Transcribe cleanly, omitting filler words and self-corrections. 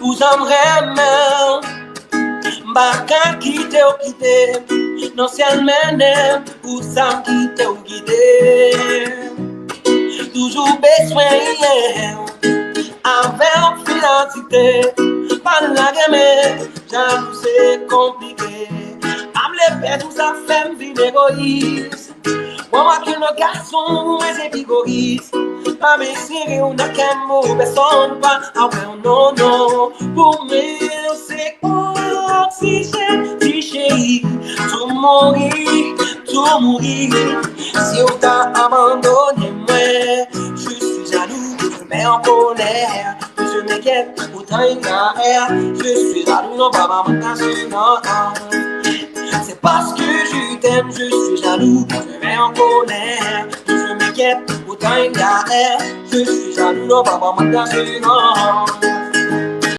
Ou j'aimerais même Baka kitew kitem non ciel menem ou ça kitew guider toujours besoin avec financité pas la gamme j'avoue c'est compliqué am les pères tout ça fait vivre égoïste moi que nos garçons mais égoïste pas me serrer on a qu'un mot personne pas ah ouais non non pour moi c'est oxygène si chérie tout mourir si on t'a abandonné moi je suis jaloux je mets en colère je m'inquiète autant il y a air je suis jaloux non pas maintenant c'est parce que je t'aime je suis jaloux je mets en colère je m'inquiète autant il y a air je suis jaloux non pas maintenant